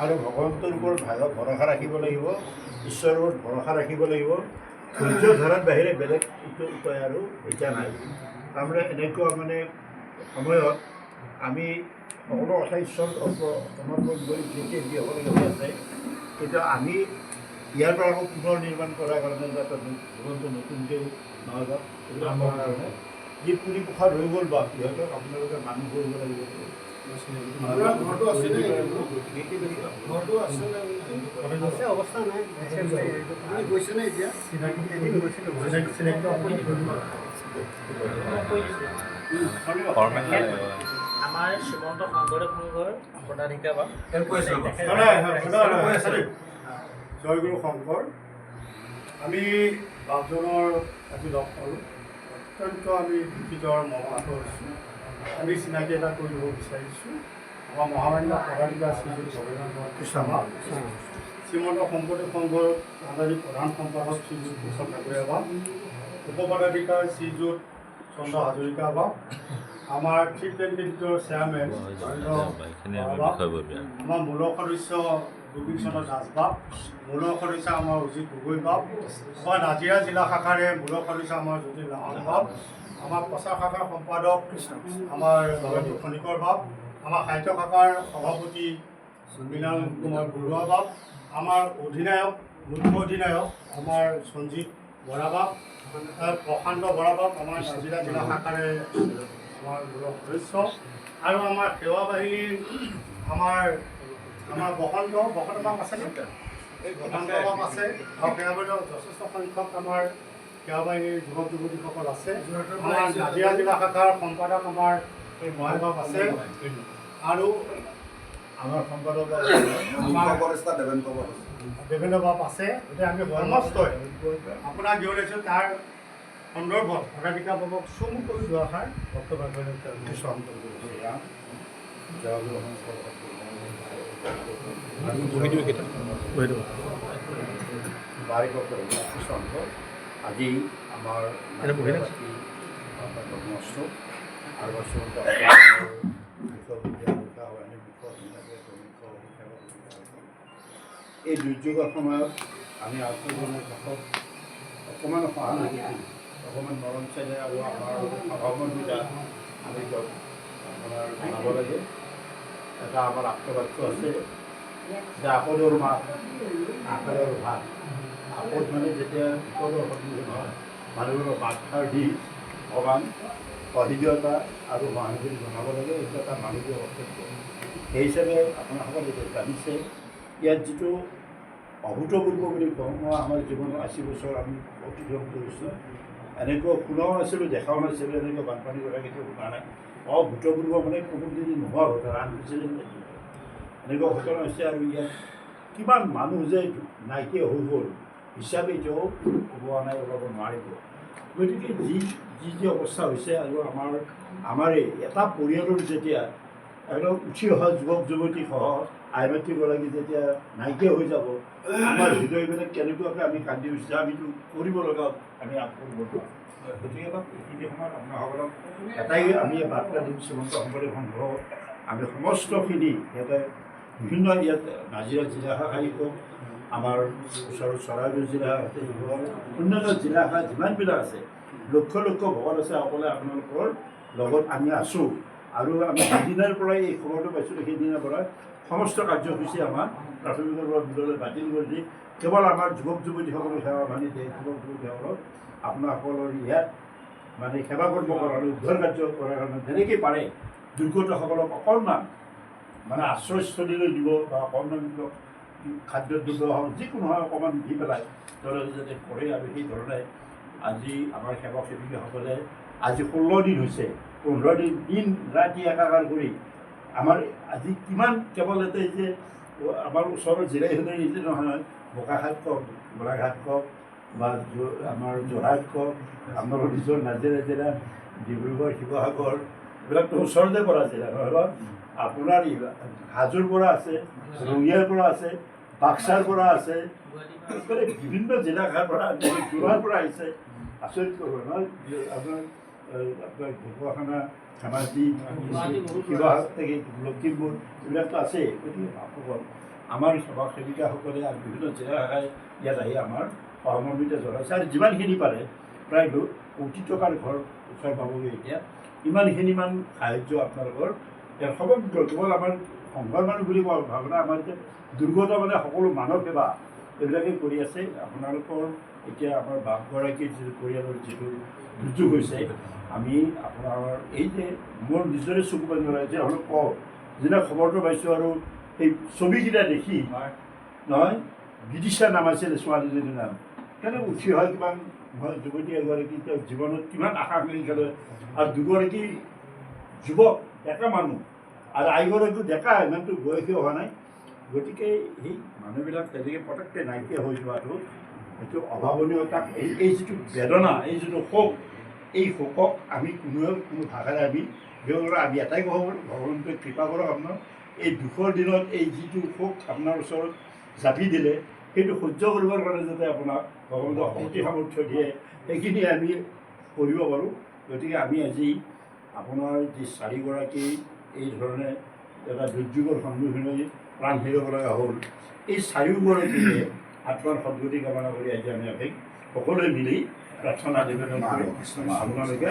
আৰু ভগৱন্তৰ ওপৰত ভৰসা ৰাখিব লাগিব, ঈশ্বৰৰ ওপৰত ভৰসা ৰাখিব লাগিব। ধৈৰ্য ধৰাৰ বাহিৰে বেলেগ উপায় আৰু এতিয়া নাই। তাৰমানে এনেকুৱা মানে সময়ত আমি সকলো কথা ঈশ্বৰ সমৰ্পণ কৰি যেতিয়া যি হ'বলগীয়া আছে, তেতিয়া আমি ইয়াৰ পৰা আকৌ পুনৰ নিৰ্মাণ কৰাৰ কাৰণে যাতে জীৱনটো নতুনকৈ নহয় যাওক, এইবিলাক আমাৰ কাৰণে যি পুৰি পোখা হৈ গ'ল বা সিহঁতক আপোনালোকে মানুহ কৰিব লাগিব। অৱস্থা নাই গৈছেনে এতিয়া আমাৰ শ্ৰীমন্ত শংকৰদেৱ সংঘৰ পদাধিকাৰ জয়গুৰু শংকৰ। আমি বাপজনৰ আজি লগ পালোঁ, অত্যন্ত আমি দুখিতৰ মৰ্মাহত হৈছোঁ। আমি চিনাকি এটা কৰিব বিচাৰিছোঁ। আমাৰ মহামান্য পদাধিকাৰ শ্ৰীযুত জগন্নাথ কৃষ্ণ, শ্ৰীমন্ত শংকৰদেৱ সংঘৰ আঞ্চলিক প্ৰধান সম্পাদক শ্ৰীযুত ভূষণ ঠাকুৰীয়া বা, উপপদাধিকাৰ শ্ৰীযুত চন্দ্ৰ হাজৰিকা বা, আমাৰ চিফ কেণ্ডিডেটৰ চেয়াৰমেন আমাৰ মূল সদস্য গোবিন্দ চন্দ্ৰ দাস বাপ, মূল সদস্য আমাৰ অজিত গগৈ বাপ, আমাৰ নাজিৰা জিলা শাখাৰে মূল সদস্য আমাৰ জ্যোতি লাহন বাপ, আমাৰ প্ৰচাৰ শাখাৰ সম্পাদক আমাৰ জগন্নাথ খনিকৰ বাপ, আমাৰ সাহিত্য শাখাৰ সভাপতি মৃণাল কুমাৰ বৰুৱা বাপ, আমাৰ অধিনায়ক মুখ্য অধিনায়ক আমাৰ সঞ্জীৱ বৰা বাপ, প্ৰশান্ত বৰা বাপ, আমাৰ নাজিৰা জিলা শাখাৰে আমাৰ মূল সদস্য, আৰু আমাৰ সেৱা বাহিনীৰ আমাৰ বসন্ত বাপ আছে নেকি? বসন্ত বাপ আছে, আৰু সেৱা বাহিনীৰ যথেষ্ট সংখ্যক আমাৰ সেৱা বাহিনীৰ যুৱক যুৱতীসকল আছে। আমাৰ নাজিৰা জিলা শাখাৰ সম্পাদক আমাৰ এই মহেশ বাপ আছে, আৰু আমাৰ সম্পাদক দেৱেন্দ্ৰ বাপ আছে। গতিকে আমি সমস্তই আপোনাক যি ওলাইছোঁ তাৰ সন্দৰ্ভত ভোটাধিকাৰ বাবক চমুকৈ দুআষাৰ বক্তব্য কিছু আজি আমাৰ জন্মোৎসৱ আৰু এই দুৰ্যোগৰ সময়ত আমি আপোনালোকৰ কাষত অকণমান সহানুভূতি, অকণমান মৰম চেনেহ আৰু আমাৰ সহমৰ্মিতা আমি আপোনাৰ জনাব লাগে। এটা আমাৰ আপ্তবাক্য আছে যে আপদৰ মাত আকাৰৰ ভাত। আপদ মানে যেতিয়া বিপদৰ সন্মুখীন হয়, মানুহবোৰৰ মাতষাৰ দি ভগৱান সহৃদয়তা আৰু সহানুভূতি জনাব লাগে। এইটো এটা মানৱীয় কৰ্তব্য। সেই হিচাপে আপোনালোকে এতিয়া জানিছে, ইয়াত যিটো অভূতপূৰ্ব বুলি কওঁ, মই আমাৰ জীৱনৰ 80 বছৰ আমি অতিক্ৰম কৰিছোঁ। এনেকুৱা শুনাও নাছিলোঁ, দেখাও নাছিলোঁ, এনেকুৱা বানপানীৰ কথা কেতিয়াও শুনা নাই। অভূতপূৰ্ব মানে কোনো দিন নোহোৱা ঘটনা, আনপ্ৰেচিডেণ্টেড এনেকুৱা ঘটনা হৈছে। আৰু ইয়াত কিমান মানুহ যে নাইকিয়া হৈ গ'ল হিচাপে এতিয়াও ক'ব নাই, ওলাব নোৱাৰিব। গতিকে যি অৱস্থা হৈছে, আৰু আমাৰ এটা পৰিয়ালৰ যেতিয়া একদম উঠি অহা যুৱক যুৱতীসহ আই মাতৃগৰাকী যেতিয়া নাইকিয়া হৈ যাব, আমাৰ হৃদয়বিলাক কেনেকুৱাকৈ আমি কান্দি উঠিছে, আমিতো কৰিব লগা আমি কৰিব নোৱাৰোঁ। গতিকে এইখিনি সময়ত আপোনাসকলক এটাই আমি বাৰ্তা দিম, শ্ৰীমন্ত শংকৰদেৱ সংঘ আমি সমস্তখিনি ইয়াতে বিভিন্ন ইয়াত নাজিৰা জিলা শাখাই হওক, আমাৰ ওচৰৰ চৰাইদেউ জিলা আছে, অন্যান্য জিলা শাখা যিমানবিলাক আছে, লক্ষ লক্ষ ভকত আছে, সকলোৱে আপোনালোকৰ লগত আমি আছোঁ। আৰু আমি যিদিনাৰ পৰাই এই খবৰটো পাইছোঁ, সেইদিনাৰ পৰা সমস্ত কাৰ্যসূচী আমাৰ প্ৰাথমিকৰ পৰা বিদ্যালয় বাতিল কৰি দি কেৱল আমাৰ যুৱক যুৱতীসকলৰ সেৱা মানি দিয়ে। যুৱক যুৱতীসকলক আপোনাসকলৰ ইয়াত মানে সেৱা কৰ্ম কৰা, উদ্ধাৰ কাৰ্য কৰাৰ কাৰণে যেনেকৈ পাৰে দুৰ্গতসকলক অকণমান মানে আশ্ৰয়স্থলীলৈ দিব, বা অকণমান খাদ্য দ্ৰব্য হওক যিকোনো হয় অকণমান দি পেলাই তেওঁলোকে যাতে কৰে। আৰু সেইধৰণে আজি আমাৰ সেৱক সেৱিকাসকলে আজি 16 দিন হৈছে, 15 দিন ৰাতি একাকাৰ কৰি আমাৰ আজি কিমান কেৱল এটাই যে আমাৰ ওচৰৰ জিলাখনৰ এই যে নহয়, বোকাখাট কওক, গোলাঘাট কওক, বা আমাৰ যোৰহাট কওক, আমাৰ নিজৰ নাজিৰা জিলা, ডিব্ৰুগড়, শিৱসাগৰ, এইবিলাকতো ওচৰতে পৰা জিলা নহয় বা আপোনাৰ হাজোৰ পৰা আছে, ৰঙিয়াৰ পৰা আছে, বাক্সাৰ পৰা আছে, বিভিন্ন জিলাখাৰ পৰা যোৰহাটৰ পৰা আহিছে। আচৰিত কৰিব নহয়, আপোনাৰ আপোনাৰ ঢকুৱাখানা ধেমাজি শিৱসাগৰ থেকে লখিমপুৰ এইবিলাকতো আছেই। গতিকে ভাৱসকল আমাৰ সেৱক সেৱিকাসকলে আৰু বিভিন্ন জিলা শাখাই ইয়াত আহি আমাৰ সহমৰ্মিতা জনাইছে আৰু যিমানখিনি পাৰে প্ৰায় কোটি টকাৰ ঘৰ ওচৰ পাবগৈ এতিয়া ইমানখিনিমান সাহাৰ্য আপোনালোকৰ ইয়াৰ সমগ্ৰ কেৱল আমাৰ সংঘৰ মানুহ বুলি কোৱা ভাৱনা আমাৰ এতিয়া দুৰ্গত মানে সকলো মানৱ সেৱা এইবিলাকে কৰি আছে। আপোনালোকৰ এতিয়া আমাৰ বাপগৰাকীৰ যিটো পৰিয়ালৰ যিটো দুৰ্যোগ হৈছে আমি আপোনাৰ এই যে মোৰ নিজৰে চকু পানী ওলাই যে অলপ কওঁ যেনে খবৰটো পাইছোঁ আৰু সেই ছবিকেইটা দেখি নহয় বিদিশা নাম আছিলে ছোৱালীজনীৰ নাম কেনে উঠি অহা কিমান যুৱতী এগৰাকী তেওঁ জীৱনত কিমান আশা কৰি খেলে আৰু দুগৰাকী যুৱক ডেকা মানুহ আৰু আইগৰাকীও ডেকা ইমানটো বয়সীয় হোৱা নাই। গতিকে সেই মানুহবিলাক তেনেকৈ পটককৈ নাইকিয়া হৈ যোৱাটো এইটো অভাৱনীয়। তাক এই যিটো বেদনা এই যিটো শোক এই শোকক আমি কোনো ভাষাৰে আমি আমি এটাই ক'ব পাৰোঁ ভগৱন্তই কৃপা কৰক আপোনাৰ এই দুখৰ দিনত এই যিটো শোক আপোনাৰ ওচৰত জাপি দিলে সেইটো সহ্য কৰিবৰ কাৰণে যাতে আপোনাক ভগৱন্তই শক্তি সামৰ্থ্য দিয়ে সেইখিনি আমি কৰিব পাৰোঁ। গতিকে আমি আজি আপোনাৰ যি চাৰিগৰাকী এই ধৰণে এটা দুৰ্যোগৰ সন্মুখীন হৈ প্ৰাণ হেৰুৱাব লগা হ'ল এই চাৰিওগৰাকীয়ে আত্মাৰ সদ্গতি কামনা কৰি আজি আমি সকলোৱে মিলি প্ৰাৰ্থনা নিবেদন কৰি আপোনালোকে